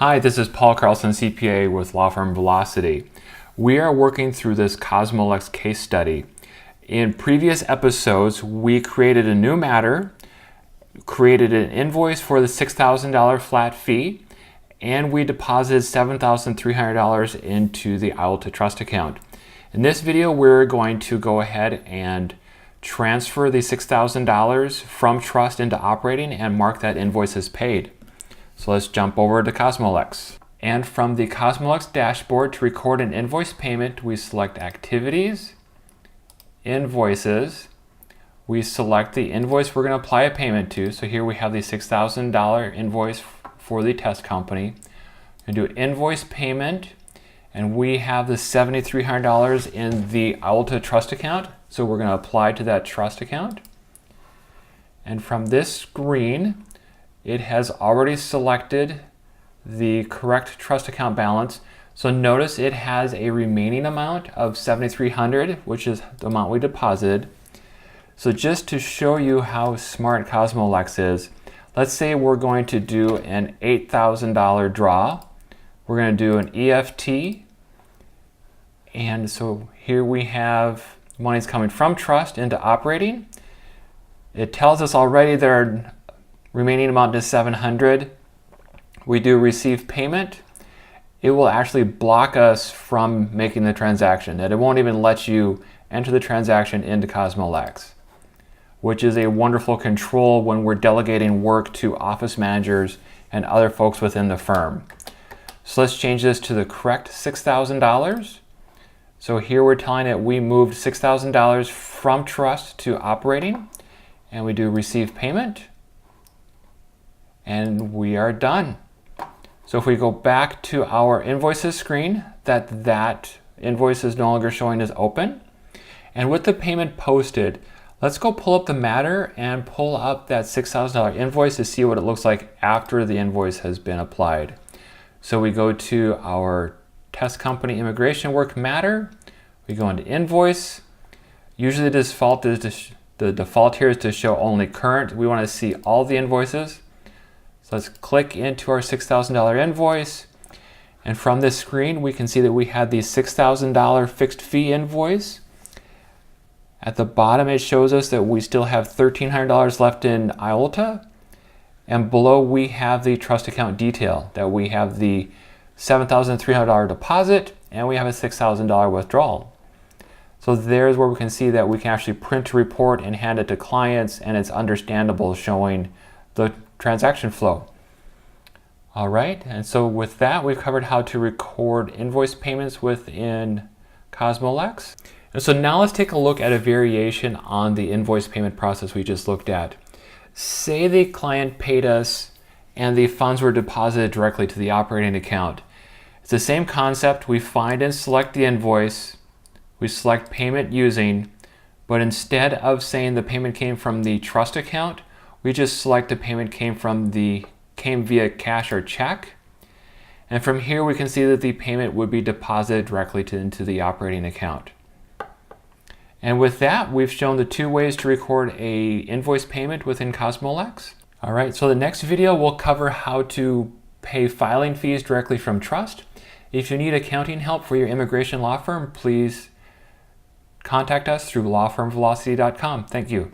Hi, this is Paul Carlson, CPA with Law Firm Velocity. We are working through this CosmoLex case study. In previous episodes, we created a new matter, created an invoice for the $6,000 flat fee, and we deposited $7,300 into the IOLTA trust account. In this video, we're going to go ahead and transfer the $6,000 from trust into operating and mark that invoice as paid. So let's jump over to CosmoLex. And from the CosmoLex dashboard, to record an invoice payment, we select Activities, Invoices. We select the invoice we're going to apply a payment to. So here we have the $6,000 invoice for the test company. We're going to do Invoice Payment, and we have the $7,300 in the IOLTA trust account. So we're going to apply to that trust account. And from this screen, it has already selected the correct trust account balance. So notice it has a remaining amount of $7,300, which is the amount we deposited. So just to show you how smart CosmoLex is, let's say we're going to do an $8,000 draw. We're going to do an EFT. And so here we have money's coming from trust into operating. It tells us already their remaining amount is $700. We do receive payment. It will actually block us from making the transaction, and it won't even let you enter the transaction into CosmoLex, which is a wonderful control when we're delegating work to office managers and other folks within the firm. So let's change this to the correct $6,000. So here we're telling it we moved $6,000 from trust to operating, and we do receive payment. And we are done. So if we go back to our invoices screen, that invoice is no longer showing as open. And with the payment posted, let's go pull up the matter and pull up that $6,000 invoice to see what it looks like after the invoice has been applied. So we go to our test company immigration work matter. We go into invoice. Usually the default here is to show only current. We want to see all the invoices. So let's click into our $6,000 invoice, and from this screen we can see that we had the $6,000 fixed fee invoice. At the bottom it shows us that we still have $1,300 left in IOLTA, and below we have the trust account detail, that we have the $7,300 deposit and we have a $6,000 withdrawal. So there's where we can see that we can actually print a report and hand it to clients, and it's understandable, showing the transaction flow. All right, and so with that, we've covered how to record invoice payments within CosmoLex. And so now let's take a look at a variation on the invoice payment process we just looked at. Say the client paid us and the funds were deposited directly to the operating account. It's the same concept. We find and select the invoice, we select payment using, but instead of saying the payment came from the trust account, we just select the payment came via cash or check. And from here we can see that the payment would be deposited directly into the operating account. And with that, we've shown the two ways to record a invoice payment within CosmoLex. All right, so the next video will cover how to pay filing fees directly from trust. If you need accounting help for your immigration law firm, please contact us through lawfirmvelocity.com. Thank you.